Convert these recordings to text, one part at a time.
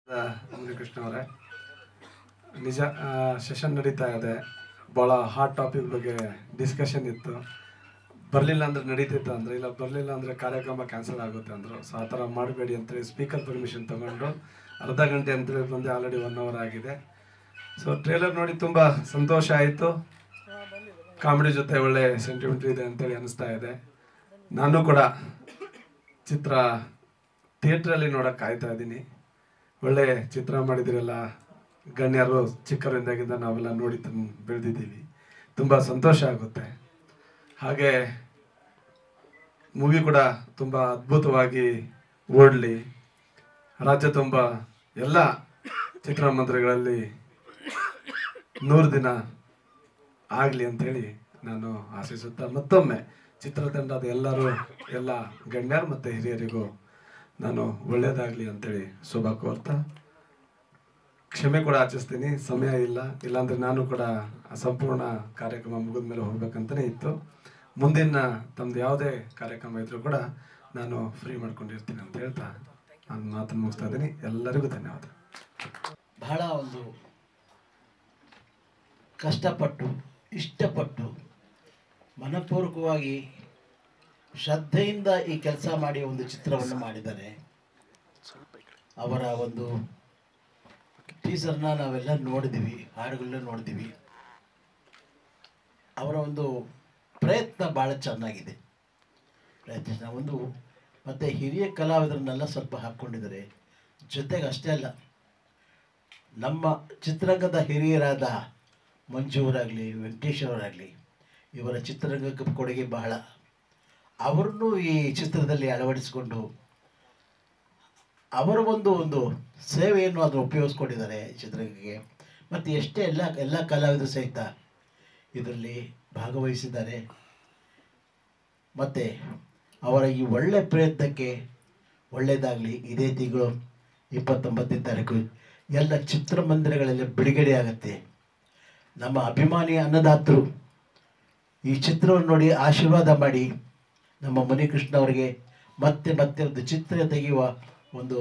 ಮುನಿಕೃಷ್ಣ ಅವರೇ, ನಿಜ ಸೆಷನ್ ನಡೀತಾ ಇದೆ. ಭಾಳ ಹಾಟ್ ಟಾಪಿಕ್ ಬಗ್ಗೆ ಡಿಸ್ಕಷನ್ ಇತ್ತು. ಬರಲಿಲ್ಲ ಅಂದರೆ ನಡೀತಿತ್ತು ಅಂದರೆ, ಇಲ್ಲ ಬರಲಿಲ್ಲ ಅಂದರೆ ಕಾರ್ಯಕ್ರಮ ಕ್ಯಾನ್ಸಲ್ ಆಗುತ್ತೆ ಅಂದರು. ಸೊ ಆ ಥರ ಮಾಡಬೇಡಿ ಅಂತೇಳಿ ಸ್ಪೀಕರ್ ಪರ್ಮಿಷನ್ ತೊಗೊಂಡು ಅರ್ಧ ಗಂಟೆ ಅಂತೇಳಿ ಬಂದೆ. ಆಲ್ರೆಡಿ 1 hour ಆಗಿದೆ. ಸೊ ಟ್ರೇಲರ್ ನೋಡಿ ತುಂಬ ಸಂತೋಷ ಆಯಿತು. ಕಾಮಿಡಿ ಜೊತೆ ಒಳ್ಳೆ ಸೆಂಟಿಮೆಂಟ್ ಇದೆ ಅಂತೇಳಿ ಅನಿಸ್ತಾ ಇದೆ. ನಾನು ಕೂಡ ಚಿತ್ರ ಥಿಯೇಟ್ರಲ್ಲಿ ನೋಡೋಕ್ಕೆ ಕಾಯ್ತಾ ಇದ್ದೀನಿ. ಒಳ್ಳೆ ಚಿತ್ರ ಮಾಡಿದಿರಲ್ಲ, ಗಣ್ಯರು ಚಿಕ್ಕವರಿಂದಾಗಿಂದ ನಾವೆಲ್ಲ ನೋಡಿ ಬೆಳೆದಿದ್ದೀವಿ. ತುಂಬ ಸಂತೋಷ ಆಗುತ್ತೆ. ಹಾಗೆ ಮೂವಿ ಕೂಡ ತುಂಬ ಅದ್ಭುತವಾಗಿ ಓಡಲಿ, ರಾಜ್ಯ ತುಂಬ ಎಲ್ಲ ಚಿತ್ರಮಂದಿರಗಳಲ್ಲಿ 100 ದಿನ ಆಗಲಿ ಅಂಥೇಳಿ ನಾನು ಆಶಿಸುತ್ತಾ, ಮತ್ತೊಮ್ಮೆ ಚಿತ್ರತಂಡದ ಎಲ್ಲ ಗಣ್ಯರು ಮತ್ತು ಹಿರಿಯರಿಗೂ ನಾನು ಒಳ್ಳೆಯದಾಗಲಿ ಅಂತೇಳಿ ಶುಭ ಕೋರ್ತಾ ಕ್ಷಮೆ ಕೂಡ ಯಾಚಿಸ್ತೀನಿ. ಸಮಯ ಇಲ್ಲಾಂದರೆ ನಾನು ಕೂಡ ಸಂಪೂರ್ಣ ಕಾರ್ಯಕ್ರಮ ಮುಗಿದ ಮೇಲೆ ಹೋಗ್ಬೇಕಂತಲೇ ಇತ್ತು. ಮುಂದಿನ ತಮ್ಮದು ಯಾವುದೇ ಕಾರ್ಯಕ್ರಮ ಇದ್ರೂ ಕೂಡ ನಾನು ಫ್ರೀ ಮಾಡ್ಕೊಂಡಿರ್ತೀನಿ ಅಂತ ಹೇಳ್ತಾ ನಾನು ಮಾತನ್ನು ಮುಗಿಸ್ತಾ ಇದ್ದೀನಿ. ಎಲ್ಲರಿಗೂ ಧನ್ಯವಾದ. ಬಹಳ ಒಂದು ಕಷ್ಟಪಟ್ಟು ಇಷ್ಟಪಟ್ಟು ಮನಪೂರ್ವಕವಾಗಿ ಶ್ರದ್ಧೆಯಿಂದ ಈ ಕೆಲಸ ಮಾಡಿ ಒಂದು ಚಿತ್ರವನ್ನು ಮಾಡಿದ್ದಾರೆ. ಅವರ ಒಂದು ಟೀಸರ್ನ ನಾವೆಲ್ಲ ನೋಡಿದ್ದೀವಿ, ಹಾಡುಗಳನ್ನ ನೋಡಿದ್ದೀವಿ. ಅವರ ಒಂದು ಪ್ರಯತ್ನ ಭಾಳ ಚೆನ್ನಾಗಿದೆ. ಪ್ರಯತ್ನ ಒಂದು ಮತ್ತು ಹಿರಿಯ ಕಲಾವಿದರನ್ನೆಲ್ಲ ಸ್ವಲ್ಪ ಹಾಕ್ಕೊಂಡಿದ್ದಾರೆ. ಜೊತೆಗೆ ಅಷ್ಟೇ ಅಲ್ಲ, ನಮ್ಮ ಚಿತ್ರರಂಗದ ಹಿರಿಯರಾದ ಮಂಜುವರಾಗಲಿ, ವೆಂಕಟೇಶ್ ಅವರಾಗಲಿ, ಇವರ ಚಿತ್ರರಂಗಕ್ಕೆ ಕೊಡುಗೆ ಬಹಳ. ಅವರನ್ನು ಈ ಚಿತ್ರದಲ್ಲಿ ಅಳವಡಿಸಿಕೊಂಡು ಅವರ ಒಂದು ಸೇವೆಯನ್ನು ಅದನ್ನು ಉಪಯೋಗಿಸ್ಕೊಂಡಿದ್ದಾರೆ ಈ ಚಿತ್ರಕ್ಕೆ. ಮತ್ತು ಎಷ್ಟೇ ಎಲ್ಲ ಕಲಾವಿದರು ಸಹಿತ ಇದರಲ್ಲಿ ಭಾಗವಹಿಸಿದ್ದಾರೆ. ಮತ್ತು ಅವರ ಈ ಒಳ್ಳೆಯ ಪ್ರಯತ್ನಕ್ಕೆ ಒಳ್ಳೆಯದಾಗಲಿ. ಇದೇ ತಿಂಗಳು 29ನೇ ತಾರೀಕು ಎಲ್ಲ ಚಿತ್ರಮಂದಿರಗಳಲ್ಲಿ ಬಿಡುಗಡೆ ಆಗುತ್ತೆ. ನಮ್ಮ ಅಭಿಮಾನಿ ಅನ್ನದಾತರು ಈ ಚಿತ್ರವನ್ನು ನೋಡಿ ಆಶೀರ್ವಾದ ಮಾಡಿ ನಮ್ಮ ಮುನಿಕೃಷ್ಣ ಅವರಿಗೆ ಮತ್ತೆ ಒಂದು ಚಿತ್ರ ತೆಗೆಯುವ ಒಂದು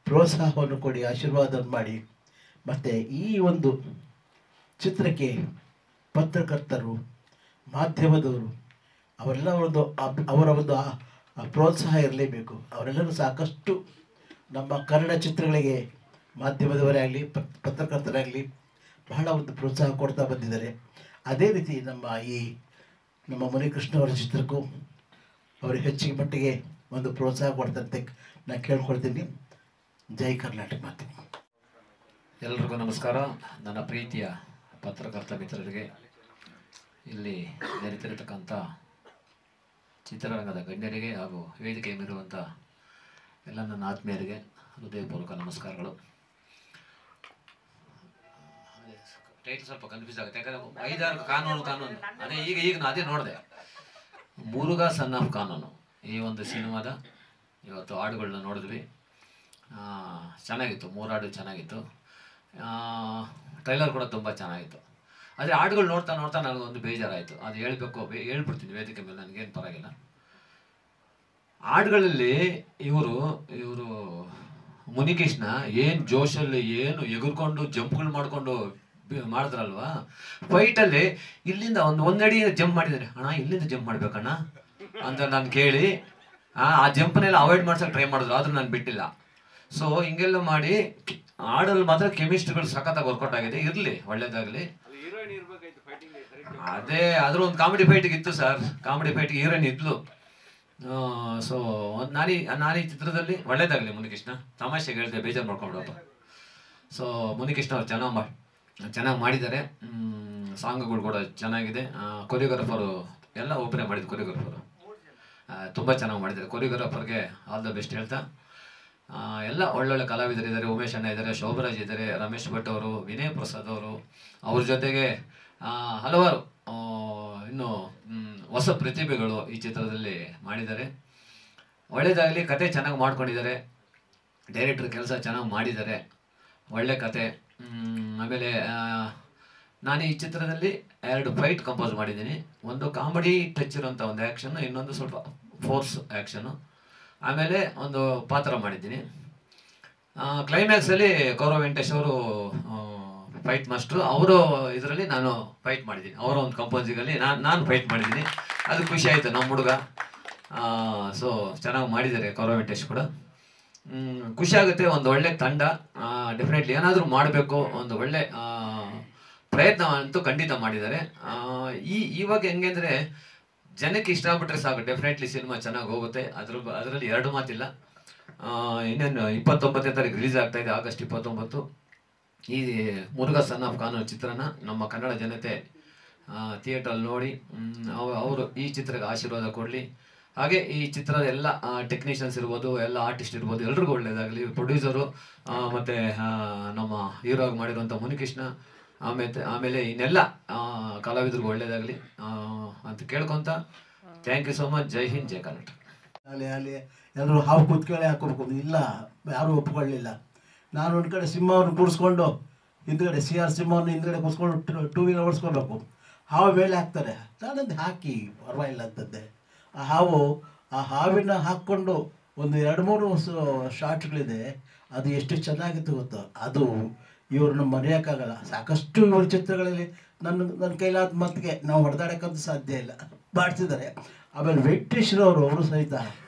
ಪ್ರೋತ್ಸಾಹವನ್ನು ಕೊಡಿ, ಆಶೀರ್ವಾದ ಮಾಡಿ. ಮತ್ತು ಈ ಒಂದು ಚಿತ್ರಕ್ಕೆ ಪತ್ರಕರ್ತರು, ಮಾಧ್ಯಮದವರು ಅವರೆಲ್ಲ ಅವರ ಒಂದು ಪ್ರೋತ್ಸಾಹ ಇರಲೇಬೇಕು. ಅವರೆಲ್ಲರೂ ಸಾಕಷ್ಟು ನಮ್ಮ ಕನ್ನಡ ಚಿತ್ರಗಳಿಗೆ ಮಾಧ್ಯಮದವರೇ ಆಗಲಿ, ಪತ್ರಕರ್ತರಾಗಲಿ ಬಹಳ ಒಂದು ಪ್ರೋತ್ಸಾಹ ಕೊಡ್ತಾ ಬಂದಿದ್ದಾರೆ. ಅದೇ ರೀತಿ ನಮ್ಮ ಮುನಿಕೃಷ್ಣ ಅವರ ಚಿತ್ರಕ್ಕೂ ಅವ್ರಿಗೆ ಹೆಚ್ಚಿಗೆ ಮಟ್ಟಿಗೆ ಒಂದು ಪ್ರೋತ್ಸಾಹ ಕೊಡ್ತಂತೆ ನಾನು ಕೇಳ್ಕೊಳ್ತೀನಿ. ಜೈ ಕರ್ನಾಟಕ ಮಾತೆ. ಎಲ್ಲರಿಗೂ ನಮಸ್ಕಾರ. ನನ್ನ ಪ್ರೀತಿಯ ಪತ್ರಕರ್ತ ಮಿತ್ರರಿಗೆ, ಇಲ್ಲಿ ನೆರೆತಿರತಕ್ಕಂಥ ಚಿತ್ರರಂಗದ ಗಣ್ಯರಿಗೆ ಹಾಗೂ ವೇದಿಕೆ ಮೇಲಿರುವಂಥ ಎಲ್ಲ ನನ್ನ ಆತ್ಮೀಯರಿಗೆ ಹೃದಯಪೂರ್ವಕ ನಮಸ್ಕಾರಗಳು. ಟೈಟಲ್ ಸ್ವಲ್ಪ ಕನ್ಫ್ಯೂಸ್ ಆಗುತ್ತೆ, ಯಾಕಂದರೆ 5-6 ಕಾನೂನು ಅದೇ ಈಗ ನಾನು ಅದೇ ನೋಡಿದೆ. ಮುರುಘಾ ಸನ್ ಆಫ್ ಕಾನೂನು ಈ ಒಂದು ಸಿನಿಮಾದ ಇವತ್ತು ಹಾಡುಗಳನ್ನ ನೋಡಿದ್ವಿ. ಚೆನ್ನಾಗಿತ್ತು, 3 ಹಾಡು ಚೆನ್ನಾಗಿತ್ತು. ಟ್ರೈಲರ್ ಕೂಡ ತುಂಬ ಚೆನ್ನಾಗಿತ್ತು. ಆದರೆ ಹಾಡುಗಳು ನೋಡ್ತಾ ನನಗೊಂದು ಬೇಜಾರಾಯಿತು. ಅದು ಹೇಳ್ಬಿಡ್ತೀನಿ ವೇದಿಕೆ ಮೇಲೆ, ನನಗೇನು ಪರವಾಗಿಲ್ಲ. ಹಾಡುಗಳಲ್ಲಿ ಇವರು ಮುನಿಕೃಷ್ಣ ಏನು ಜೋಶಲ್ಲಿ ಏನು ಎಗುರ್ಕೊಂಡು ಜಂಪ್ಗಳು ಮಾಡಿಕೊಂಡು ಮಾಡಿದ್ರಲ್ವಾ ಫೈಟಲ್ಲಿ. ಇಲ್ಲಿಂದ ಒಂದಡಿ ಜಂಪ್ ಮಾಡಿದ್ದಾರೆ. ಅಣ್ಣ ಇಲ್ಲಿಂದ ಜಂಪ್ ಮಾಡ್ಬೇಕಣ್ಣ ಅಂತ ನಾನು ಕೇಳಿ ಆ ಜಂಪ್ನೆಲ್ಲ ಅವಾಯ್ಡ್ ಮಾಡ್ಸೋಕೆ ಟ್ರೈ ಮಾಡಿದ್ರು, ಆದರೂ ನಾನು ಬಿಟ್ಟಿಲ್ಲ. ಸೊ ಹಿಂಗೆಲ್ಲ ಮಾಡಿ ಹಾಡಲ್ಲಿ ಮಾತ್ರ ಕೆಮಿಸ್ಟ್ರಿಗಳು ಸಖತ್ತಾಗಿ ವರ್ಕೌಟ್ ಆಗಿದೆ. ಇರಲಿ, ಒಳ್ಳೇದಾಗಲಿ. ಆದರೂ ಒಂದು ಕಾಮಿಡಿ ಫೈಟಿಗೆ ಇತ್ತು ಸರ್. ಕಾಮಿಡಿ ಫೈಟಿಗೆ ಹೀರೋಯಿನ್ ಇದ್ಲು. ಸೊ ನಾನು ಈ ಚಿತ್ರದಲ್ಲಿ ಒಳ್ಳೇದಾಗಲಿ. ಮುನಿಕೃಷ್ಣ ತಮಾಷೆಗೆ ಹೇಳಿದೆ, ಬೇಜಾರು ಮಾಡ್ಕೊಂಡ್ರಪ್ಪ. ಸೊ ಮುನಿಕೃಷ್ಣ ಅವ್ರು ಚೆನ್ನಾಗಿ ಮಾಡಿದ್ದಾರೆ. ಸಾಂಗ್ಗಳು ಕೂಡ ಚೆನ್ನಾಗಿದೆ. ಕೊರಿಯೋಗ್ರಾಫರು ಎಲ್ಲ ಒಬ್ಬರೇ ಮಾಡಿದ್ದು. ಕೊರಿಯೋಗ್ರಾಫರು ತುಂಬ ಚೆನ್ನಾಗಿ ಮಾಡಿದ್ದಾರೆ. ಕೊರಿಯೋಗ್ರಾಫರ್ಗೆ ಆಲ್ ದ ಬೆಸ್ಟ್ ಹೇಳ್ತಾ, ಎಲ್ಲ ಒಳ್ಳೊಳ್ಳೆ ಕಲಾವಿದರಿದ್ದಾರೆ. ಉಮೇಶ್ ಅಣ್ಣ ಇದ್ದಾರೆ, ಶೋಭರಾಜ್ ಇದ್ದಾರೆ, ರಮೇಶ್ ಭಟ್ ಅವರು, ವಿನಯ್ ಪ್ರಸಾದ್ ಅವರು, ಅವ್ರ ಜೊತೆಗೆ ಹಲವಾರು ಇನ್ನು ಹೊಸ ಪ್ರತಿಭೆಗಳು ಈ ಚಿತ್ರದಲ್ಲಿ ಮಾಡಿದ್ದಾರೆ. ಒಳ್ಳೆಯದಾಗಲಿ. ಕತೆ ಚೆನ್ನಾಗಿ ಮಾಡ್ಕೊಂಡಿದ್ದಾರೆ. ಡೈರೆಕ್ಟ್ರ್ ಕೆಲಸ ಚೆನ್ನಾಗಿ ಮಾಡಿದ್ದಾರೆ. ಒಳ್ಳೆ ಕತೆ. ಆಮೇಲೆ ನಾನು ಈ ಚಿತ್ರದಲ್ಲಿ 2 ಫೈಟ್ ಕಂಪೋಸ್ ಮಾಡಿದ್ದೀನಿ. ಒಂದು ಕಾಮಿಡಿ ಟಚ್ ಇರೋಂಥ ಒಂದು ಆ್ಯಕ್ಷನ್ನು, ಇನ್ನೊಂದು ಸ್ವಲ್ಪ ಫೋರ್ಸ್ ಆ್ಯಕ್ಷನ್ನು. ಆಮೇಲೆ ಒಂದು ಪಾತ್ರ ಮಾಡಿದ್ದೀನಿ. ಕ್ಲೈಮ್ಯಾಕ್ಸಲ್ಲಿ ಕೌರವ್ ವೆಂಕಟೇಶ್ ಅವರು ಫೈಟ್ ಮಾಸ್ಟ್ರು, ಅವರು ಇದರಲ್ಲಿ ನಾನು ಫೈಟ್ ಮಾಡಿದ್ದೀನಿ. ಅವರ ಒಂದು ಕಂಪೋಸಿಂಗಲ್ಲಿ ನಾನು ಫೈಟ್ ಮಾಡಿದ್ದೀನಿ. ಅದು ಖುಷಿ ಆಯಿತು ನಮ್ಮ ಹುಡುಗ. ಸೊ ಚೆನ್ನಾಗಿ ಮಾಡಿದ್ದಾರೆ ಕೌರವ್ ವೆಂಕಟೇಶ್ ಕೂಡ. ಖುಷಿ ಆಗುತ್ತೆ. ಒಂದು ಒಳ್ಳೆ ತಂಡ, ಡೆಫಿನೆಟ್ಲಿ ಏನಾದರೂ ಮಾಡಬೇಕು, ಒಂದು ಒಳ್ಳೆ ಪ್ರಯತ್ನ ಅಂತೂ ಖಂಡಿತ ಮಾಡಿದ್ದಾರೆ. ಇವಾಗ ಹೆಂಗೆ ಅಂದರೆ ಜನಕ್ಕೆ ಇಷ್ಟ ಆಗ್ಬಿಟ್ರೆ ಸಾಕು, ಡೆಫಿನೆಟ್ಲಿ ಸಿನಿಮಾ ಚೆನ್ನಾಗಿ ಹೋಗುತ್ತೆ. ಅದರಲ್ಲಿ ಎರಡು ಮಾತಿಲ್ಲ. ಇನ್ನೇನು 29ನೇ ತಾರೀಕು ರಿಲೀಸ್ ಆಗ್ತಾ ಇದೆ, ಆಗಸ್ಟ್ 29. ಈ ಮುರುಘಾ ಸನ್ ಆಫ್ ಕಾನೂನು ಚಿತ್ರನ ನಮ್ಮ ಕನ್ನಡ ಜನತೆ ಥಿಯೇಟ್ರಲ್ಲಿ ನೋಡಿ ಅವರು ಈ ಚಿತ್ರಕ್ಕೆ ಆಶೀರ್ವಾದ ಕೊಡಲಿ. ಹಾಗೆ ಈ ಚಿತ್ರದ ಎಲ್ಲ ಟೆಕ್ನಿಷಿಯನ್ಸ್ ಇರ್ಬೋದು, ಎಲ್ಲ ಆರ್ಟಿಸ್ಟ್ ಇರ್ಬೋದು, ಎಲ್ರಿಗೂ ಒಳ್ಳೇದಾಗಲಿ. ಪ್ರೊಡ್ಯೂಸರು ಮತ್ತು ನಮ್ಮ ಹೀರೋ ಆಗಿ ಮಾಡಿರುವಂಥ ಮುನಿಕೃಷ್ಣ, ಆಮೇಲೆ ಇನ್ನೆಲ್ಲ ಕಲಾವಿದರಿಗೂ ಒಳ್ಳೇದಾಗಲಿ ಅಂತ ಕೇಳ್ಕೊತ ಥ್ಯಾಂಕ್ ಯು ಸೋ ಮಚ್. ಜೈ ಹಿಂದ್, ಜೈ ಕರ್ನಾಟಕ. ಅಲ್ಲಿ ಎಲ್ಲರೂ ಹಾವು ಕೂತ್ಕೊಳ್ಳಿ ಹಾಕೋಬೇಕು, ಇಲ್ಲ ಯಾರೂ ಒಪ್ಕೊಳ್ಳಿಲ್ಲ. ನಾನು ಒಂದು ಕಡೆ ಸಿಂಹವನ್ನು ಕೂರಿಸ್ಕೊಂಡು ಹಿಂದ್ಗಡೆ CR ಸಿಂಹವನ್ನು ಹಿಂದ್ಗಡೆ ಕೂರಿಸ್ಕೊಂಡು 2 ವೀಲರ್ ಓಡಿಸ್ಕೋಬೇಕು. ಹಾವು ಮೇಲೆ ಹಾಕ್ತಾರೆ, ನಾನಂದು ಹಾಕಿ ಪರವಾಗಿಲ್ಲ ಅಂತಂದೆ. ಆ ಹಾವಿನ ಹಾಕ್ಕೊಂಡು ಒಂದು 2-3 ಶಾರ್ಟ್ಗಳಿದೆ. ಅದು ಎಷ್ಟು ಚೆನ್ನಾಗಿತ್ತು ಗೊತ್ತು. ಅದು ಇವ್ರನ್ನ ಮರೆಯೋಕ್ಕಾಗಲ್ಲ. ಸಾಕಷ್ಟು ಇವ್ರ ಚಿತ್ರಗಳಲ್ಲಿ ನನ್ನ ಕೈಲಾದ ಮತ್ತಿಗೆ ನಾವು ಹೊಡೆದಾಡೋಕ್ಕಂತೂ ಸಾಧ್ಯ ಇಲ್ಲ, ಮಾಡ್ತಿದ್ದಾರೆ. ಆಮೇಲೆ ವೆಂಕಟೇಶ್ವರವರು ಅವರು ಸಹಿತ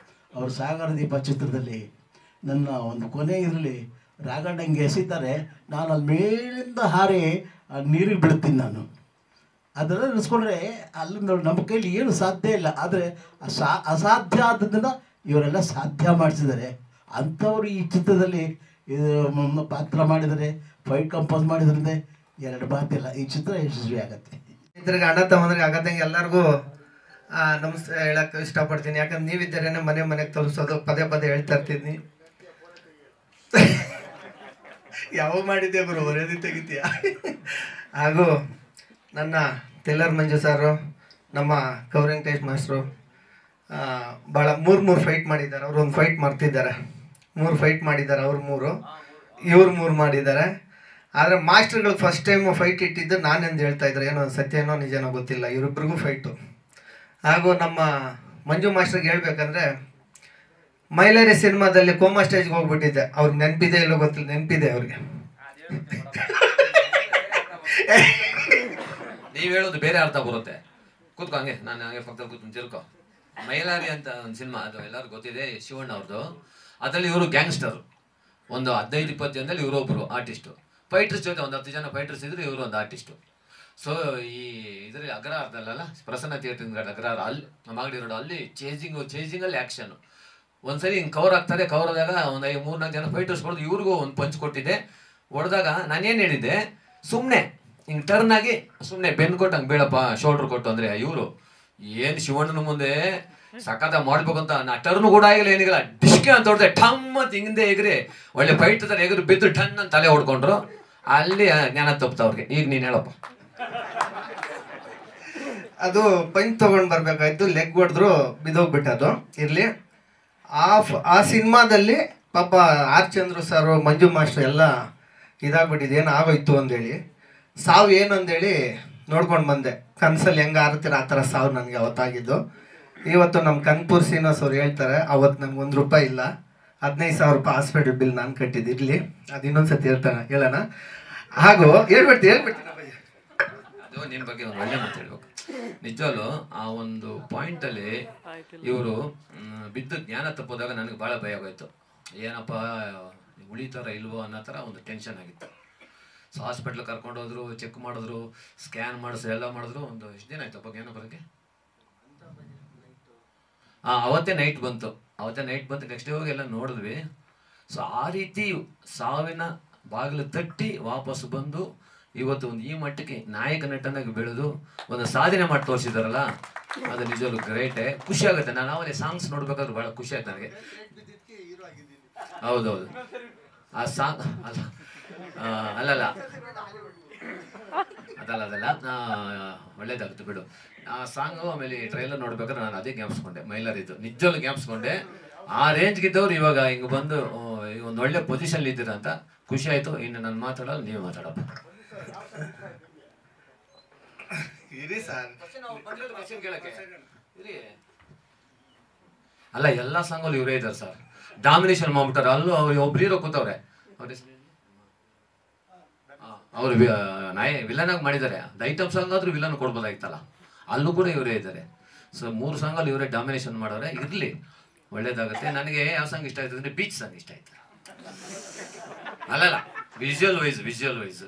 ಅವರು ಸಾಗರ ದೀಪ ಚಿತ್ರದಲ್ಲಿ ನನ್ನ ಒಂದು ಕೊನೆ ಇದರಲ್ಲಿ ರಾಗಣ್ಣಂಗೆ ಎಸಿತಾರೆ, ನಾನು ಅಲ್ಲಿ ಮೇಲಿಂದ ಹಾರಿ ನೀರಿಗೆ ಬೀಳ್ತೀನಿ. ನಾನು ಅದೆಲ್ಲ ನೆನೆಸ್ಕೊಂಡ್ರೆ ಅಲ್ಲಿಂದ ನಮ್ಮ ಕೈಲಿ ಏನು ಸಾಧ್ಯ ಇಲ್ಲ. ಆದರೆ ಅಸಾಧ್ಯ ಆದದನ್ನು ಇವರೆಲ್ಲ ಸಾಧ್ಯ ಮಾಡಿಸಿದ್ದಾರೆ. ಅಂಥವ್ರು ಈ ಚಿತ್ರದಲ್ಲಿ ಪಾತ್ರ ಮಾಡಿದರೆ, ಫೈಟ್ ಕಂಪೋಸ್ ಮಾಡಿದ್ರೆ 2 ಮಾತಿಲ್ಲ, ಈ ಚಿತ್ರ ಯಶಸ್ವಿ ಆಗತ್ತೆ. ಇದ್ರಿಗೆ ಅಣ್ಣ ತಮ್ಮಂದ್ರಿಗೆ ಆಗತ್ತಂಗೆ ಎಲ್ಲರಿಗೂ ನಮಸ್ತೆ ಹೇಳಕ್ಕೆ ಇಷ್ಟಪಡ್ತೀನಿ. ಯಾಕಂದ್ರೆ ನೀವಿದ್ದರೇನೆ ಮನೆಗೆ ತಲುಪಿಸೋದು, ಪದೇ ಹೇಳ್ತಾ ಇರ್ತೀನಿ. ಯಾವಾಗ ಮಾಡಿದ್ದೆ ಗುರು, ಹೊರದಿ ತೆಗಿತೀಯ. ಹಾಗೂ ನನ್ನ ಟೇಲರ್ ಮಂಜು ಸಾರು, ನಮ್ಮ ಕೌರವ್ ವೆಂಕಟೇಶ್ ಮಾಸ್ಟ್ರು ಭಾಳ 3 ಫೈಟ್ ಮಾಡಿದ್ದಾರೆ. ಅವರು ಒಂದು ಫೈಟ್ ಮಾಡ್ತಿದ್ದಾರೆ, 3 ಫೈಟ್ ಮಾಡಿದ್ದಾರೆ. ಅವ್ರು 3, ಇವ್ರು 3 ಮಾಡಿದ್ದಾರೆ. ಆದರೆ ಮಾಸ್ಟರ್ಗಳಿಗೆ ಫಸ್ಟ್ ಟೈಮ್ ಫೈಟ್ ಇಟ್ಟಿದ್ದು ನಾನೆಂದು ಹೇಳ್ತಾ ಇದ್ದಾರೆ. ಏನೋ ಸತ್ಯನೋ ನಿಜನೋ ಗೊತ್ತಿಲ್ಲ, ಇವರಿಬ್ಬರಿಗೂ ಫೈಟು. ಹಾಗೂ ನಮ್ಮ ಮಂಜು ಮಾಸ್ಟರ್ಗೆ ಹೇಳ್ಬೇಕಂದ್ರೆ, ಮೈಲಾರಿ ಸಿನಿಮಾದಲ್ಲಿ ಕೋಮಾ ಸ್ಟೇಜ್ಗೆ ಹೋಗ್ಬಿಟ್ಟಿದ್ದೆ. ಅವ್ರಿಗೆ ನೆನಪಿದೆ ಇಲ್ಲೋ ಗೊತ್ತಿಲ್ಲ, ನೆನಪಿದೆ ಅವ್ರಿಗೆ. ನೀವು ಹೇಳೋದು ಬೇರೆ ಅರ್ಥ ಬರುತ್ತೆ. ಕೂತ್ಕೊ ಹಂಗೆ, ನಾನು ಹಂಗೆ ಪಕ್ಕದಲ್ಲಿ ಕೂತ್ಕೊಂಡು ತಿಳ್ಕೊ. ಮೈಲಾರಿ ಅಂತ ಒಂದು ಸಿನಿಮಾ, ಅದು ಎಲ್ಲರಿಗೂ ಗೊತ್ತಿದೆ, ಶಿವಣ್ಣ ಅವ್ರದ್ದು. ಅದರಲ್ಲಿ ಇವರು ಗ್ಯಾಂಗ್ಸ್ಟರ್. ಒಂದು 15-20 ಜನದಲ್ಲಿ ಇವರೊಬ್ಬರು ಆರ್ಟಿಸ್ಟು. ಫೈಟರ್ಸ್ ಜೊತೆ ಒಂದು 10 ಜನ ಫೈಟರ್ಸ್ ಇದ್ರು, ಇವರು ಒಂದು ಆರ್ಟಿಸ್ಟು. ಸೊ ಈ ಇದರಲ್ಲಿ ಅಗ್ರಹಾರದಲ್ಲ, ಪ್ರಸನ್ನ ಥಿಯೇಟರ್ ಅಗ್ರಹಾರ, ಅಲ್ಲಿ ನಮ್ಮ ಅಂಗಡಿ ರೋಡ್, ಅಲ್ಲಿ ಚೇಜಿಂಗಲ್ಲಿ ಆ್ಯಕ್ಷನು. ಒಂದ್ಸರಿ ಹಿಂಗೆ ಕವರ್ ಆಗ್ತಾರೆ. ಕವರ್ ಆದಾಗ ಒಂದು 3-4 ಜನ ಫೈಟರ್ಸ್ ಕೊಡೋದು, ಇವ್ರಿಗೂ ಒಂದು ಪಂಚ್ ಕೊಟ್ಟಿದ್ದೆ. ಹೊಡೆದಾಗ ನಾನೇನು ಹೇಳಿದ್ದೆ, ಸುಮ್ಮನೆ ಹಿಂಗೆ ಟರ್ನ್ ಆಗಿ ಸುಮ್ಮನೆ ಬೆನ್ನು ಕೊಟ್ಟು ಹಂಗೆ ಬೇಡಪ್ಪ ಶೋಲ್ಡ್ರ್ ಕೊಟ್ಟು ಅಂದರೆ, ಇವರು ಏನು ಶಿವಣ್ಣನ ಮುಂದೆ ಸಖತ ಮಾಡ್ಬೇಕು ಅಂತ ನಾ ಟರ್ನು ಕೂಡ ಆಗಿಲ್ಲ, ಏನಿಲ್ಲ, ಡಿಸ್ಕೆ ಅಂತ ಹೊಡೆದೆ, ಠಮ್ ಅಂತ ಹಿಂದೆ ಎಗ್ರಿ ಒಳ್ಳೆ ಫೈಟ್ ತರ ಎಗ್ರಿ ಬಿದ್ದು ಟನ್ ಅಂತ ತಲೆ ಹೊಡ್ಕೊಂಡ್ರು. ಅಲ್ಲಿ ಜ್ಞಾನ ತಪ್ಪ ಅವ್ರಿಗೆ. ಈಗ ನೀನು ಹೇಳಪ್ಪ. ಅದು ಪಂಚ್ ತೊಗೊಂಡು ಬರ್ಬೇಕಾಯ್ತು, ಲೆಗ್ ಹೊಡೆದ್ರು, ಬಿದ್ದೋಗ್ಬಿಟ್ಟದು. ಇರಲಿ. ಆ ಸಿನಿಮಾದಲ್ಲಿ ಪಾಪ ಆರ್ ಚಂದ್ರು ಸರ್, ಮಂಜು ಮಾಸ್ಟರ್ ಎಲ್ಲ ಇದಾಗ್ಬಿಟ್ಟಿದೆ, ಏನು ಆಗೋಯ್ತು ಅಂದೇಳಿ. ಸಾವು ಏನು ಅಂದೇಳಿ ನೋಡ್ಕೊಂಡು ಬಂದೆ. ಕನಸಲ್ಲಿ ಹೆಂಗೆ ಆರ್ತೀರ ಆ ಥರ ಸಾವು ನನಗೆ ಅವತ್ತಾಗಿದ್ದು. ಇವತ್ತು ನಮ್ಮ ಕನ್ಪೂರ್ ಶ್ರೀನಿವಾಸ್ ಅವ್ರು ಹೇಳ್ತಾರೆ, ಅವತ್ತು ನನಗೆ ₹1 ಇಲ್ಲ, 15,000 ರೂಪಾಯಿ ಹಾಸ್ಪಿಟಲ್ ಬಿಲ್ ನಾನು ಕಟ್ಟಿದ್ದಿರಲಿ. ಅದು ಇನ್ನೊಂದ್ಸತಿ ಹೇಳೋಣ. ಹಾಗೂ ಹೇಳ್ಬಿಡ್ತೀನಿ ಅದು ನಿಮ್ಮ ಬಗ್ಗೆ ಒಂದು ಒಳ್ಳೆ ಮಾತು ಹೇಳ್ಬೇಕು. ನಿಜವಲ್ಲೂ ಆ ಒಂದು ಪಾಯಿಂಟಲ್ಲಿ ಇವರು ಬಿದ್ದು ಜ್ಞಾನ ತಪ್ಪೋದಾಗ ನನಗೆ ಭಾಳ ಭಯ ಆಗೋಯ್ತು. ಏನಪ್ಪ ಉಳಿತಾರ ಇಲ್ವೋ ಅನ್ನೋ ಥರ ಒಂದು ಟೆನ್ಷನ್ ಆಗಿತ್ತು. ಸೊ ಹಾಸ್ಪಿಟ್ಲ್ ಕರ್ಕೊಂಡೋದ್ರು, ಚೆಕ್ ಮಾಡಿದ್ರು, ಸ್ಕ್ಯಾನ್ ಮಾಡಿದ್ರು, ಎಲ್ಲ ಮಾಡಿದ್ರು. ಒಂದು ಎಷ್ಟು ದಿನ ಆಯ್ತಪ್ಪ ಜ್ಞಾನ ಬರೋಕ್ಕೆ? ಅವತ್ತೇ ನೈಟ್ ಬಂತು. ನೆಕ್ಸ್ಟ್ ಡೇ ಹೋಗಿ ಎಲ್ಲ ನೋಡಿದ್ವಿ. ಸೊ ಆ ರೀತಿ ಸಾವಿನ ಬಾಗಿಲು ತಟ್ಟಿ ವಾಪಸ್ ಬಂದು ಇವತ್ತು ಒಂದು ಈ ಮಟ್ಟಕ್ಕೆ ನಾಯಕ ನಟನಾಗಿ ಬೆಳೆದು ಒಂದು ಸಾಧನೆ ಮಾಡಿ ತೋರಿಸಿದಾರಲ್ಲ, ಅದು ನಿಜವಾಗ್ಲೂ ಗ್ರೇಟೇ. ಖುಷಿ ಆಗುತ್ತೆ. ನಾನು ಅವನೇ ಸಾಂಗ್ಸ್ ನೋಡ್ಬೇಕಾದ್ರೆ ಭಾಳ ಖುಷಿ ಆಯ್ತು ನನಗೆ. ಹೌದೌದು, ಆ ಸಾಂಗ್ ಅಲ್ಲಲ್ಲ ಒಳ್ಳೇದಾಗುತ್ತೆ ಬಿಡು ಆ ಸಾಂಗು. ಆಮೇಲೆ ಟ್ರೈಲರ್ ನೋಡ್ಬೇಕಾದ್ರೆ ನಾನು ಅದೇ ಜ್ಞಾಪಿಸ್ಕೊಂಡೆ, ಮೈಲಾರಿದ್ದು ನಿಜವಾಗ್ಲೂ ಜ್ಞಾಪಿಸ್ಕೊಂಡೆ. ಆ ರೇಂಜ್ಗಿದ್ದವ್ರು ಇವಾಗ ಹಿಂಗೆ ಬಂದು ಒಂದು ಒಳ್ಳೆ ಪೊಸಿಷನ್ ಇದ್ದೀರ ಅಂತ ಖುಷಿ ಆಯ್ತು. ಇನ್ನು ನಾನು ಮಾತಾಡೋದು, ನೀವು ಮಾತಾಡಪ್ಪ. ಅಲ್ಲ, ಎಲ್ಲ ಸಾಂಗಲ್ಲೂ ಇವರೇ ಇದ್ದಾರೆ ಸರ್. ಡಾಮಿನೇಷನ್ ಮಾಡ್ಬಿಟ್ಟಾರೆ. ಅಲ್ಲೂ ಒಬ್ರು ಹೀರೋ ಕೂತವ್ರೆ, ಅವ್ರ ಹೆಸರು ಅವರು ವಿಲನ್ ಆಗಿ ಮಾಡಿದ್ದಾರೆ. ಐಟಮ್ ಸಾಂಗ್ ಆದ್ರೂ ವಿಲನ್ ಕೊಡ್ಬೋದಾಗಿತ್ತಲ್ಲ, ಅಲ್ಲೂ ಕೂಡ ಇವರೇ ಇದ್ದಾರೆ. ಸೊ 3 ಸಾಂಗಲ್ಲಿ ಇವರೇ ಡಾಮಿನೇಷನ್ ಮಾಡೋರೆ. ಇರಲಿ, ಒಳ್ಳೇದಾಗುತ್ತೆ. ನನಗೆ ಯಾವ ಸಾಂಗ್ ಇಷ್ಟ ಆಯ್ತು ಅಂದರೆ ಬೀಚ್ ಸಾಂಗ್ ಇಷ್ಟ ಆಯ್ತು. ಅಲ್ಲಲ್ಲ, ವಿಜುವಲ್ ವೈಸ್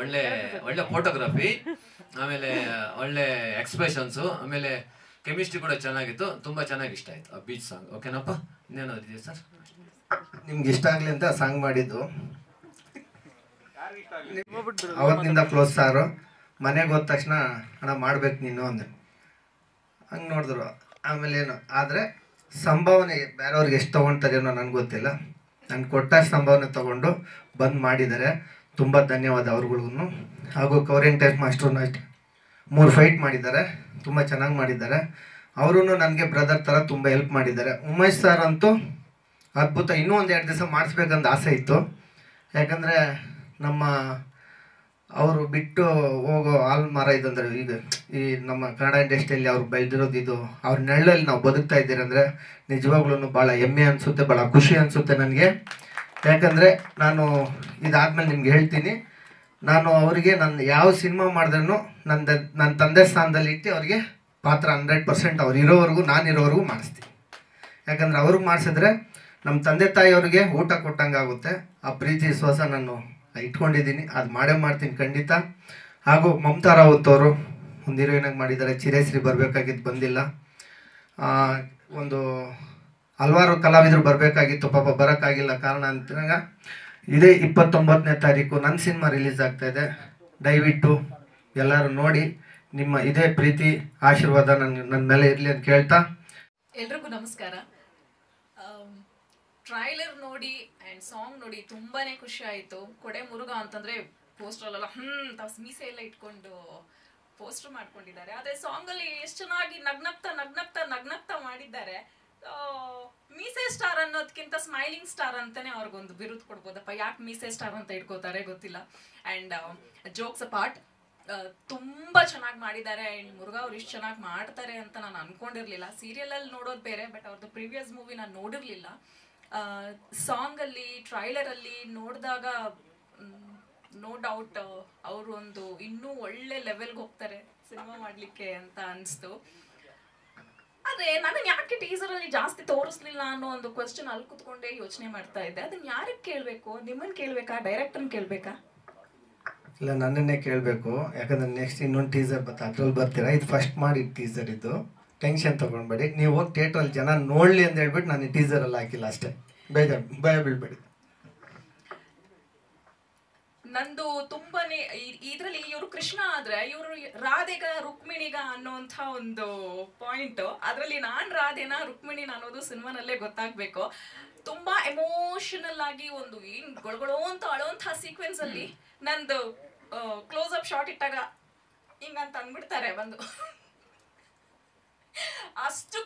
ಒಳ್ಳೆ ಒಳ್ಳೆ ಫೋಟೋಗ್ರಫಿ, ಆಮೇಲೆ ಒಳ್ಳೆ ಎಕ್ಸ್ಪ್ರೆಷನ್ಸು, ಆಮೇಲೆ ಕೆಮಿಸ್ಟ್ರಿ ಕೂಡ ಚೆನ್ನಾಗಿತ್ತು. ತುಂಬ ಚೆನ್ನಾಗಿ ಇಷ್ಟ ಆಯಿತು ಆ ಬೀಚ್ ಸಾಂಗ್. ಓಕೆನಪ್ಪ, ಇನ್ನೇನಾದ್ರು ಇದೆಯಾ ಸರ್? ನಿಮ್ಗೆ ಇಷ್ಟ ಆಗಲಿ ಅಂತ ಸಾಂಗ್ ಮಾಡಿದ್ದು. ಅವತ್ತಿಂದ ಕ್ಲೋಸ್ ಸಾರು. ಮನೆಗೆ ಹೋದ ತಕ್ಷಣ ಅಣ್ಣ ಮಾಡ್ಬೇಕು ನೀನು ಅಂದೆ. ಹಂಗೆ ನೋಡಿದ್ರು. ಆಮೇಲೆ ಏನು ಆದರೆ ಸಂಭಾವನೆ ಬೇರೆಯವ್ರಿಗೆ ಎಷ್ಟು ತೊಗೊಳ್ತಾರೇನೋ ನನಗೆ ಗೊತ್ತಿಲ್ಲ. ನಾನು ಕೊಟ್ಟ ಸಂಭಾವನೆ ತೊಗೊಂಡು ಬಂದು ಮಾಡಿದ್ದಾರೆ. ತುಂಬ ಧನ್ಯವಾದ ಅವ್ರಿಗೂ. ಹಾಗೂ ಕವರಿಂಗ್ ಟೈಪ್ ಮಾಸ್ಟರ್ನ ಅಷ್ಟೇ 3 ಫೈಟ್ ಮಾಡಿದ್ದಾರೆ, ತುಂಬ ಚೆನ್ನಾಗಿ ಮಾಡಿದ್ದಾರೆ. ಅವರೂ ನನಗೆ ಬ್ರದರ್ ಥರ ತುಂಬ ಹೆಲ್ಪ್ ಮಾಡಿದ್ದಾರೆ. ಉಮೇಶ್ ಸರ್ ಅಂತೂ ಅದ್ಭುತ. ಇನ್ನೂ 1-2 ದಿವಸ ಮಾಡಿಸ್ಬೇಕಂತ ಆಸೆ ಇತ್ತು. ಯಾಕಂದರೆ ನಮ್ಮ ಅವರು ಬಿಟ್ಟು ಹೋಗೋ ಮರ ಇದಂದರೆ ಈಗ ಈ ನಮ್ಮ ಕನ್ನಡ ಇಂಡಸ್ಟ್ರಿಯಲ್ಲಿ ಅವ್ರು ಬೆಳೆದಿರೋದು ಇದು, ಅವ್ರ ನೆರಳಲ್ಲಿ ನಾವು ಬದುಕ್ತಾ ಇದ್ದೀರಿ ಅಂದರೆ ನಿಜವಾಗ್ಲೂ ಭಾಳ ಹೆಮ್ಮೆ ಅನಿಸುತ್ತೆ, ಭಾಳ ಖುಷಿ ಅನಿಸುತ್ತೆ ನನಗೆ. ಯಾಕಂದರೆ ನಾನು ಇದಾದಮೇಲೆ ನಿಮ್ಗೆ ಹೇಳ್ತೀನಿ, ನಾನು ಅವರಿಗೆ ನಾನು ಯಾವ ಸಿನಿಮಾ ಮಾಡಿದ್ರೂ ನನ್ನ ತಂದೆ ಸ್ಥಾನದಲ್ಲಿ ಇಟ್ಟು ಅವರಿಗೆ ಪಾತ್ರ 100% ಅವ್ರು ಇರೋವರೆಗೂ, ನಾನು ಇರೋವರೆಗೂ ಮಾಡಿಸ್ತೀನಿ. ಯಾಕಂದರೆ ಅವ್ರಿಗೆ ಮಾಡಿಸಿದ್ರೆ ನಮ್ಮ ತಂದೆ ತಾಯಿಯವ್ರಿಗೆ ಊಟ ಕೊಟ್ಟಂಗೆ ಆಗುತ್ತೆ. ಆ ಪ್ರೀತಿ ವಿಶ್ವಾಸ ನಾನು ಇಟ್ಕೊಂಡಿದ್ದೀನಿ, ಅದು ಮಾಡೇ ಮಾಡ್ತೀನಿ ಖಂಡಿತ. ಹಾಗೂ ಮಮತಾ ರಾವತ್ ಅವರು ಒಂದು ಹೀರೋಯಿನಾಗಿ ಮಾಡಿದ್ದಾರೆ. ಚಿರೇಶ್ರೀ ಬರಬೇಕಾಗಿದ್ದು ಬಂದಿಲ್ಲ. ಒಂದು ಹಲವಾರು ಕಲಾವಿದರು ಬರಬೇಕಾಗಿತ್ತು, ಪಾಪ ಬರೋಕ್ಕಾಗಿಲ್ಲ. ಕಾರಣ ಅಂತಾಗ ಇದೇ 29ನೇ ತಾರೀಕು ನನ್ನ ಸಿನಿಮಾ ರಿಲೀಸ್ ಆಗ್ತಾಯಿದೆ. ದಯವಿಟ್ಟು ಎಲ್ಲರೂ ನೋಡಿ, ನಿಮ್ಮ ಇದೇ ಪ್ರೀತಿ ಆಶೀರ್ವಾದ ನನ್ನ ಮೇಲೆ ಇರಲಿ ಅಂತ ಕೇಳ್ತಾ ಎಲ್ರಿಗೂ ನಮಸ್ಕಾರ. ಟ್ರೈಲರ್ ನೋಡಿ ಆ್ಯಂಡ್ ಸಾಂಗ್ ನೋಡಿ ತುಂಬಾನೇ ಖುಷಿ ಆಯಿತು. ಕೊಡೆ ಮುರುಘಾ ಅಂತಂದರೆ ಪೋಸ್ಟ್ರಲ್ಲೆಲ್ಲ ಮೀಸೆ ಎಲ್ಲ ಇಟ್ಕೊಂಡು ಪೋಸ್ಟರ್ ಮಾಡ್ಕೊಂಡಿದ್ದಾರೆ. ಆದರೆ ಸಾಂಗಲ್ಲಿ ಎಷ್ಟು ಚೆನ್ನಾಗಿ ನಗ್ನಗ್ತಾ ಮಾಡಿದ್ದಾರೆ. ಮೀಸೆ ಸ್ಟಾರ್ ಅನ್ನೋದಕ್ಕಿಂತ ಸ್ಮೈಲಿಂಗ್ ಸ್ಟಾರ್ ಅಂತಾನೆ ಅವ್ರಿಗೊಂದು ಬಿರುದು ಕೊಡ್ಬೋದಪ್ಪ. ಯಾಕೆ ಮೀಸೆ ಸ್ಟಾರ್ ಅಂತ ಇಟ್ಕೋತಾರೆ ಗೊತ್ತಿಲ್ಲ. ಆ್ಯಂಡ್ ಜೋಕ್ಸ್ ಪಾರ್ಟ್ ತುಂಬ ಚೆನ್ನಾಗಿ ಮಾಡಿದ್ದಾರೆ. ಆ್ಯಂಡ್ ಮುರುಘಾ ಅವ್ರು ಇಷ್ಟು ಚೆನ್ನಾಗಿ ಮಾಡ್ತಾರೆ ಅಂತ ನಾನು ಅನ್ಕೊಂಡಿರ್ಲಿಲ್ಲ. ಸೀರಿಯಲಲ್ಲಿ ನೋಡೋದು ಬೇರೆ, ಬಟ್ ಅವ್ರದ್ದು ಪ್ರೀವಿಯಸ್ ಮೂವಿ ನಾನು ನೋಡಿರಲಿಲ್ಲ. ಸಾಂಗಲ್ಲಿ ಟ್ರೈಲರಲ್ಲಿ ನೋಡಿದಾಗ ನೋ ಡೌಟ್ ಅವರು ಒಂದು ಇನ್ನೂ ಒಳ್ಳೆ ಲೆವೆಲ್ಗೆ ಹೋಗ್ತಾರೆ ಸಿನಿಮಾ ಮಾಡಲಿಕ್ಕೆ ಅಂತ ಅನಿಸ್ತು. ಆದರೆ ನನಗೆ ಯಾಕೆ ಟೀಸರಲ್ಲಿ ಜಾಸ್ತಿ ತೋರಿಸ್ಲಿಲ್ಲ ಅನ್ನೋ ಒಂದು ಕ್ವೆಶ್ಚನ್ ಅಲ್ಲಿ ಕುತ್ಕೊಂಡೇ ಯೋಚನೆ ಮಾಡ್ತಾ ಇದ್ದೆ. ಅದನ್ನ ಯಾರಿಗೆ ಕೇಳಬೇಕು? ನಿಮ್ಮನ್ನು ಕೇಳಬೇಕಾ, ಡೈರೆಕ್ಟರ್ನ ಕೇಳಬೇಕಾ? ಇಲ್ಲ, ನನ್ನನ್ನೇ ಕೇಳಬೇಕು. ಯಾಕಂದರೆ ನೆಕ್ಸ್ಟ್ ಇನ್ನೊಂದು ಟೀಸರ್ ಬರುತ್ತೆ, ಅದ್ರಲ್ಲಿ ಬರ್ತೀರಾ. ಇದು ಫಸ್ಟ್ ಮಾಡಿ ಟೀಸರ್, ಇದು ಟೆನ್ಷನ್ ತೊಗೊಳ್ಬೇಡಿ. ನೀವು ಹೋಗಿ ಥಿಯೇಟ್ರಲ್ಲಿ ಜನ ನೋಡಲಿ ಅಂತ ಹೇಳ್ಬಿಟ್ಟು ನಾನು ಈ ಟೀಸರಲ್ಲಿ ಹಾಕಿಲ್ಲ ಅಷ್ಟೇ. ಭಯ ಬೀಳ್ಬೇಡಿ. ನಂದು ತುಂಬಾನೇ ಇದರಲ್ಲಿ ಇವರು ಕೃಷ್ಣ ಆದ್ರೆ ಇವರು ರಾಧೆಗ ರುಕ್ಮಿಣಿಗ ಅನ್ನೋಂಥ ಒಂದು ಪಾಯಿಂಟ್. ಅದರಲ್ಲಿ ನಾನ್ ರಾಧೆನ ರುಕ್ಮಿಣಿನ ಅನ್ನೋದು ಸಿನಿಮಾನಲ್ಲೇ ಗೊತ್ತಾಗ್ಬೇಕು. ತುಂಬಾ ಎಮೋಷನಲ್ ಆಗಿ ಒಂದು ಏನ್ ಗೊಳಗೊಳೋ ಅಂತ ಅಳೋಂಥ ಸೀಕ್ವೆನ್ಸ್ ಅಲ್ಲಿ ನಂದು ಕ್ಲೋಸ್ ಅಪ್ ಶಾಟ್ ಇಟ್ಟಾಗ ಹಿಂಗಂತ ಅಂದ್ಬಿಡ್ತಾರೆ ಬಂದು. ಅಷ್ಟು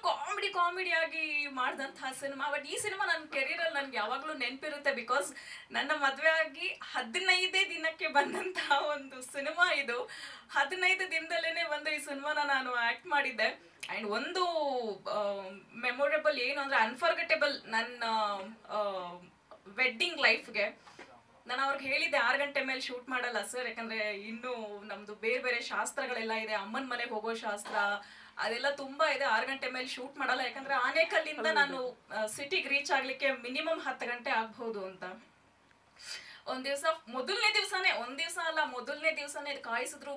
ಕಾಮಿಡಿಯಾಗಿ ಮಾಡಿದಂತಹ ಸಿನಿಮಾ. ಬಟ್ ಈ ಸಿನಿಮಾ ನನ್ನ ಕೆರಿಯರಲ್ಲಿ ನನ್ಗೆ ಯಾವಾಗಲೂ ನೆನಪಿರುತ್ತೆ. ಬಿಕಾಸ್ ನನ್ನ ಮದುವೆ ಆಗಿ 15 ದಿನಕ್ಕೆ ಬಂದಂತಹ ಒಂದು ಸಿನಿಮಾ ಇದು. 15 ದಿನದಲ್ಲೇ ಬಂದು ಈ ಸಿನಿಮಾನ ನಾನು ಆ್ಯಕ್ಟ್ ಮಾಡಿದ್ದೆ. ಆ್ಯಂಡ್ ಒಂದು ಮೆಮೊರೇಬಲ್ ಏನು ಅಂದರೆ ಅನ್ಫರ್ಗೆಟೇಬಲ್ ನನ್ನ ವೆಡ್ಡಿಂಗ್ ಲೈಫ್ಗೆ ನಾನು ಅವ್ರಿಗೆ ಹೇಳಿದ್ದೆ 6 ಗಂಟೆ ಮೇಲೆ ಶೂಟ್ ಮಾಡಲ್ಲ ಸರ್, ಯಾಕಂದರೆ ಇನ್ನೂ ನಮ್ಮದು ಬೇರೆ ಶಾಸ್ತ್ರಗಳೆಲ್ಲ ಇದೆ. ಅಮ್ಮನ ಮನೆಗೆ ಹೋಗೋ ಶಾಸ್ತ್ರ ಅದೆಲ್ಲ ತುಂಬಾ ಇದೆ. 6 ಗಂಟೆ ಮೇಲೆ ಶೂಟ್ ಮಾಡಲ್ಲ, ಯಾಕಂದ್ರೆ ಆನೇಕಲ್ಲಿಂದ ನಾನು ಸಿಟಿಗೆ ರೀಚ್ ಆಗ್ಲಿಕ್ಕೆ ಮಿನಿಮಮ್ 10 ಗಂಟೆ ಆಗ್ಬಹುದು ಅಂತ. ಒಂದ್ ದಿವಸ ಮೊದಲನೇ ದಿವಸನೇ ಕಾಯಿಸಿದ್ರು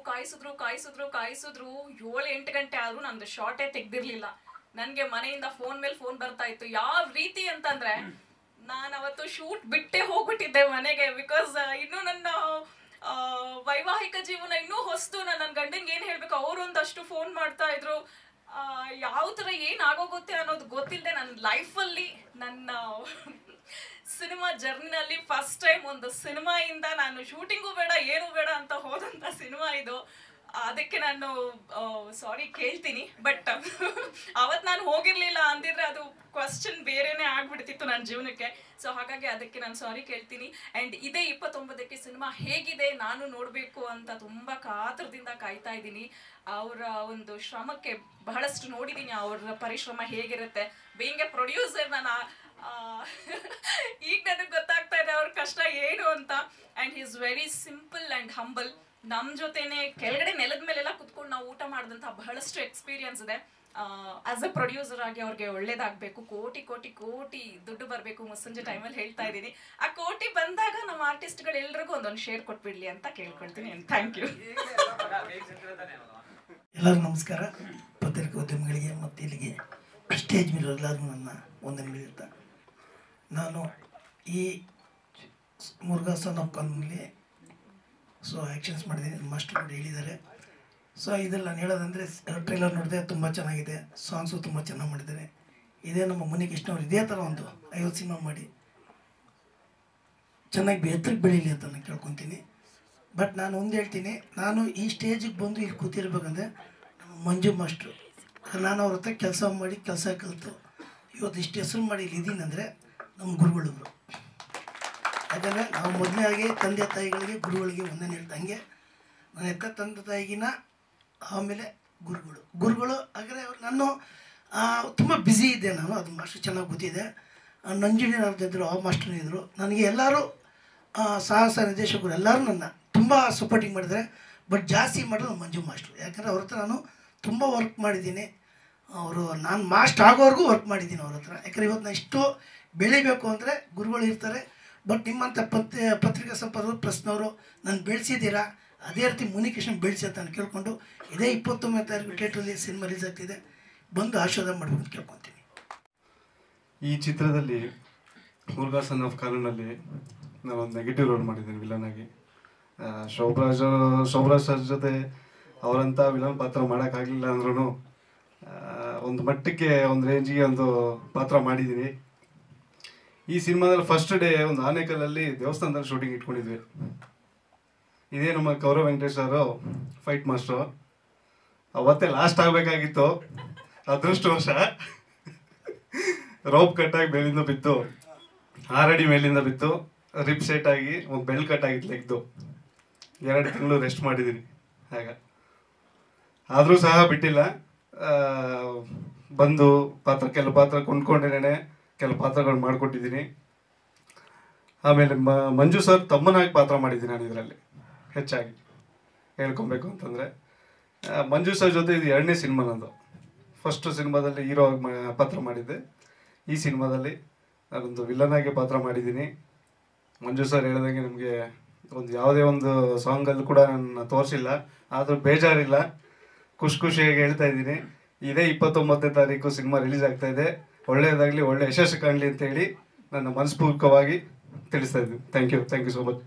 7-8 ಗಂಟೆ ಆದ್ರೂ ನಂದು ಶಾರ್ಟೇ ತೆಗ್ದಿರ್ಲಿಲ್ಲ. ನನ್ಗೆ ಮನೆಯಿಂದ ಫೋನ್ ಮೇಲೆ ಫೋನ್ ಬರ್ತಾ ಇತ್ತು. ಯಾವ ರೀತಿ ಅಂತಂದ್ರೆ ನಾನು ಅವತ್ತು ಶೂಟ್ ಬಿಟ್ಟೆ ಹೋಗ್ಬಿಟ್ಟಿದ್ದೆ ಮನೆಗೆ. ಬಿಕಾಸ್ ಇನ್ನು ನನ್ನ ವೈವಾಹಿಕ ಜೀವನ ಇನ್ನೂ ಹೊಸ್ತು. ನನ್ನ ಗಂಡಂಗೆ ಏನ್ ಹೇಳ್ಬೇಕು, ಅವ್ರು ಒಂದಷ್ಟು ಫೋನ್ ಮಾಡ್ತಾ ಇದ್ರು. ಯಾವ ತರ ಏನ್ ಆಗೋಗುತ್ತೆ ಅನ್ನೋದು ಗೊತ್ತಿಲ್ಲದೆ ನನ್ನ ಲೈಫಲ್ಲಿ, ನನ್ನ ಸಿನಿಮಾ ಜರ್ನಿನಲ್ಲಿ ಫಸ್ಟ್ ಟೈಮ್ ಒಂದು ಸಿನಿಮಾಯಿಂದ ನಾನು ಶೂಟಿಂಗು ಬೇಡ ಏನು ಬೇಡ ಅಂತ ಹೋದಂತ ಸಿನಿಮಾ ಇದು. ಅದಕ್ಕೆ ನಾನು ಸಾರಿ ಕೇಳ್ತೀನಿ. ಬಟ್ ಅವತ್ತು ನಾನು ಹೋಗಿರ್ಲಿಲ್ಲ ಅಂದಿದ್ರೆ ಅದು ಕ್ವಶನ್ ಬೇರೆನೆ ಆಗ್ಬಿಡ್ತಿತ್ತು ನನ್ನ ಜೀವನಕ್ಕೆ. ಸೊ ಹಾಗಾಗಿ ಅದಕ್ಕೆ ನಾನು ಸಾರಿ ಕೇಳ್ತೀನಿ. ಆ್ಯಂಡ್ ಇದೇ 29ಕ್ಕೆ ಸಿನಿಮಾ ಹೇಗಿದೆ ನಾನು ನೋಡಬೇಕು ಅಂತ ತುಂಬ ಕಾತರದಿಂದ ಕಾಯ್ತಾ ಇದ್ದೀನಿ. ಅವರ ಒಂದು ಶ್ರಮಕ್ಕೆ ಬಹಳಷ್ಟು ನೋಡಿದ್ದೀನಿ, ಅವ್ರ ಪರಿಶ್ರಮ ಹೇಗಿರುತ್ತೆ. ಬೀಯಿಂಗ್ ಎ ಪ್ರೊಡ್ಯೂಸರ್ ನಾನು ಈಗ ನನಗೆ ಗೊತ್ತಾಗ್ತಾ ಇದೆ ಅವ್ರ ಕಷ್ಟ ಏನು ಅಂತ. And he is very simple and humble. ನಮ್ಮ ಜೊತೆನೆ ಕೆಳಗಡೆ ನೆಲದ ಮೇಲೆಲ್ಲ ಕುತ್ಕೊಂಡು ನಾವು ಊಟ ಮಾಡಿದಂಥ ಬಹಳಷ್ಟು ಎಕ್ಸ್ಪೀರಿಯನ್ಸ್ ಇದೆ. ಆಸ್ ಅ ಪ್ರೊಡ್ಯೂಸರ್ ಆಗಿ ಅವ್ರಿಗೆ ಒಳ್ಳೇದಾಗಬೇಕು, ಕೋಟಿ ಕೋಟಿ ಕೋಟಿ ದುಡ್ಡು ಬರಬೇಕು ಮುಸ್ಸಂಜೆ ಟೈಮಲ್ಲಿ ಹೇಳ್ತಾ ಇದ್ದೀನಿ. ಆ ಕೋಟಿ ಬಂದಾಗ ನಮ್ಮ ಆರ್ಟಿಸ್ಟ್ಗಳು ಎಲ್ರಿಗೂ ಒಂದೊಂದು ಶೇರ್ ಕೊಟ್ಬಿಡ್ಲಿ ಅಂತ ಕೇಳ್ಕೊಳ್ತೀನಿ. Thank you. ಎಲ್ಲರಿಗೂ ನಮಸ್ಕಾರ. ಪತ್ರಿಕೋದ್ಯಮಿಗಳಿಗೆ ಮತ್ತು ಇಲ್ಲಿಗೆ ಸ್ಟೇಜ್ ಮೇಲೆ ಎಲ್ಲರಿಗೂ ನನ್ನ ವಂದನೆಗಳಿರ್ತ. ನಾನು ಈ ಮುರುಘಾ ಸನ್ ಆಫ್ ಕಾನೂನಲ್ಲಿ ಆ್ಯಕ್ಷನ್ಸ್ ಮಾಡಿದ್ದೀನಿ, ಮಾಸ್ಟರ್ ಕೂಡ ಹೇಳಿದ್ದಾರೆ. ಇದೆಲ್ಲ ನಾನು ಹೇಳೋದಂದರೆ ಟ್ರೈಲರ್ ನೋಡಿದೆ, ತುಂಬ ಚೆನ್ನಾಗಿದೆ, ಸಾಂಗ್ಸು ತುಂಬ ಚೆನ್ನಾಗಿ ಮಾಡಿದ್ದಾರೆ. ಇದೇ ನಮ್ಮ ಮುನಿಕೃಷ್ಣ ಅವರು ಇದೇ ಥರ ಒಂದು 50 ಸಿನಿಮಾ ಮಾಡಿ ಚೆನ್ನಾಗಿ ಎತ್ತರಕ್ಕೆ ಬೆಳೀಲಿ ಅಂತ ನಾನು ಕೇಳ್ಕೊತೀನಿ. ಬಟ್ ನಾನು ಒಂದು ಹೇಳ್ತೀನಿ, ನಾನು ಈ ಸ್ಟೇಜಿಗೆ ಬಂದು ಇಲ್ಲಿ ಕೂತಿರ್ಬೇಕಂದ್ರೆ ನಮ್ಮ ಮಂಜು ಮಾಸ್ಟ್ರು, ನಾನು ಅವ್ರ ಹತ್ರ ಕೆಲಸ ಮಾಡಿ ಕೆಲಸ ಕಲಿತು ಇವತ್ತು ಇಷ್ಟು ಹೆಸರು ಮಾಡಿ ಇಲ್ಲಿ ಇದ್ದೀನಿ ಅಂದರೆ ನಮ್ಮ ಗುರುಗಳು. ಯಾಕಂದರೆ ನಾವು ಮೊದಲೇ ಆಗಿ ತಂದೆ ತಾಯಿಗಳಿಗೆ ಗುರುಗಳಿಗೆ ಒಂದನೇ ಹೇಳ್ದಂಗೆ ನಾನು ಎತ್ತ ತಂದೆ ತಾಯಿಗಿನ ಆಮೇಲೆ ಗುರುಗಳು ಹಾಗಾದರೆ ನಾನು ತುಂಬ ಬ್ಯುಸಿ ಇದ್ದೆ. ನಾನು ಅದು ಮಾಸ್ಟರ್ ಚೆನ್ನಾಗಿ ಗೊತ್ತಿದೆ. ನಂಜುಂಡಿನವ್ರದ್ದು ಇದ್ದರು, ಆ ಮಾಸ್ಟರ್ ಇದ್ದರು. ನನಗೆ ಎಲ್ಲರೂ ಸಾಹಸ ನಿರ್ದೇಶಕರು ಎಲ್ಲರೂ ನನ್ನ ತುಂಬ ಸಪೋರ್ಟಿಂಗ್ ಮಾಡಿದ್ದಾರೆ. ಬಟ್ ಜಾಸ್ತಿ ಮಾಡೋದು ಮಂಜು ಮಾಸ್ಟ್ರು. ಯಾಕಂದರೆ ಅವ್ರ ಹತ್ರ ನಾನು ತುಂಬ ವರ್ಕ್ ಮಾಡಿದ್ದೀನಿ. ನಾನು ಮಾಸ್ಟರ್ ಆಗೋವರೆಗೂ ವರ್ಕ್ ಮಾಡಿದ್ದೀನಿ ಅವ್ರ ಹತ್ರ. ಯಾಕಂದರೆ ಇವತ್ತು ನಾನು ಇಷ್ಟು ಬೆಳಿಬೇಕು ಅಂದರೆ ಗುರುಗಳು ಇರ್ತಾರೆ. ಬಟ್ ನಿಮ್ಮಂಥ ಪತ್ರಿಕಾ ಸಂಪಾದಕರು ಪ್ರೆಸ್ನವರು ನಾನು ಬೆಳೆಸಿದ್ದೀರಾ, ಅದೇ ರೀತಿ ಮುನಿಕೃಷ್ಣ ಬೆಳೆಸಿ ಅಂತ ನಾನು ಕೇಳ್ಕೊಂಡು ಇದೇ 29ನೇ ತಾರೀಕು ಥಿಯೇಟ್ರಲ್ಲಿ ಸಿನಿಮಾ ರಿಲೀಸ್ ಆಗ್ತಿದೆ, ಬಂದು ಆಶೀರ್ವಾದ ಮಾಡಬೇಕು ಅಂತ ಕೇಳ್ಕೊತೀನಿ. ಈ ಚಿತ್ರದಲ್ಲಿ ಮುರುಘಾ ಸನ್ ಆಫ್ ಕಾನೂನಲ್ಲಿ ನಾನು ಒಂದು ನೆಗೆಟಿವ್ ರೋಲ್ ಮಾಡಿದ್ದೀನಿ ವಿಲನ್ ಆಗಿ. ಶೋಭರಾಜ್ ಸರ್ ಜೊತೆ ಅವರಂಥ ವಿಲನ್ ಪಾತ್ರ ಮಾಡೋಕ್ಕಾಗಲಿಲ್ಲ ಅಂದ್ರೂ ಒಂದು ಮಟ್ಟಕ್ಕೆ ಒಂದು ರೇಂಜಿಗೆ ಒಂದು ಪಾತ್ರ ಮಾಡಿದ್ದೀನಿ. ಈ ಸಿನಿಮಾದಲ್ಲಿ ಫಸ್ಟ್ ಡೇ ಒಂದು ಆನೇಕಲ್ಲಲ್ಲಿ ದೇವಸ್ಥಾನದಲ್ಲಿ ಶೂಟಿಂಗ್ ಇಟ್ಕೊಂಡಿದ್ವಿ. ಇದೇ ನಮ್ಮ ಗೌರವ್ ವೆಂಕಟೇಶ್ ಅವರು ಫೈಟ್ ಮಾಸ್ಟ್ರು. ಅವತ್ತೇ ಲಾಸ್ಟ್ ಆಗಬೇಕಾಗಿತ್ತು, ಅದೃಷ್ಟವಶ ರೋಪ್ ಕಟ್ಟಾಗಿ ಮೇಲಿಂದ ಬಿತ್ತು, 6 ಅಡಿ ಮೇಲಿಂದ ಬಿತ್ತು, ರಿಪ್ ಸೆಟ್ ಆಗಿ ಒಂದು ಬೆಲ್ಟ್ ಕಟ್ ಆಗಿತ್ತು ಲೆಗ್ದು. 2 ತಿಂಗಳು ರೆಸ್ಟ್ ಮಾಡಿದ್ದೀನಿ. ಆದರೂ ಸಹ ಬಿಟ್ಟಿಲ್ಲ. ಬಂದು ಕೆಲವು ಪಾತ್ರ ಕೊಂಡ್ಕೊಂಡೇನೆ ಕೆಲವು ಪಾತ್ರಗಳು ಮಾಡಿಕೊಟ್ಟಿದ್ದೀನಿ. ಆಮೇಲೆ ಮಂಜು ಸರ್ ತಮ್ಮನಾಗಿ ಪಾತ್ರ ಮಾಡಿದ್ದೀನಿ ನಾನು ಇದರಲ್ಲಿ. ಹೆಚ್ಚಾಗಿ ಹೇಳ್ಕೊಬೇಕು ಅಂತಂದರೆ ಮಂಜು ಸರ್ ಜೊತೆ ಇದು 2ನೇ ಸಿನಿಮಾ ನಂದು. ಫಸ್ಟ್ ಸಿನಿಮಾದಲ್ಲಿ ಹೀರೋ ಆಗಿ ಪಾತ್ರ ಮಾಡಿದ್ದೆ. ಈ ಸಿನಿಮಾದಲ್ಲಿ ನಾನೊಂದು ವಿಲನ್ ಆಗಿ ಪಾತ್ರ ಮಾಡಿದ್ದೀನಿ. ಮಂಜು ಸರ್ ಹೇಳಿದಂಗೆ ನಮಗೆ ಯಾವುದೇ ಒಂದು ಸಾಂಗಲ್ಲಿ ಕೂಡ ನನ್ನ ತೋರಿಸಿಲ್ಲ, ಆದರೂ ಬೇಜಾರಿಲ್ಲ, ಖುಷಿಯಾಗಿ ಹೇಳ್ತಾ ಇದ್ದೀನಿ. ಇದೇ 29ನೇ ತಾರೀಕು ಸಿನಿಮಾ ರಿಲೀಸ್ ಆಗ್ತಾ ಇದೆ. ಒಳ್ಳೆಯದಾಗಲಿ, ಒಳ್ಳೆ ಯಶಸ್ಸು ಕಾಣಲಿ ಅಂತೇಳಿ ನನ್ನ ಮನಸ್ಪೂರ್ವಕವಾಗಿ ತಿಳಿಸ್ತಾ ಇದ್ದೀನಿ. Thank you so much.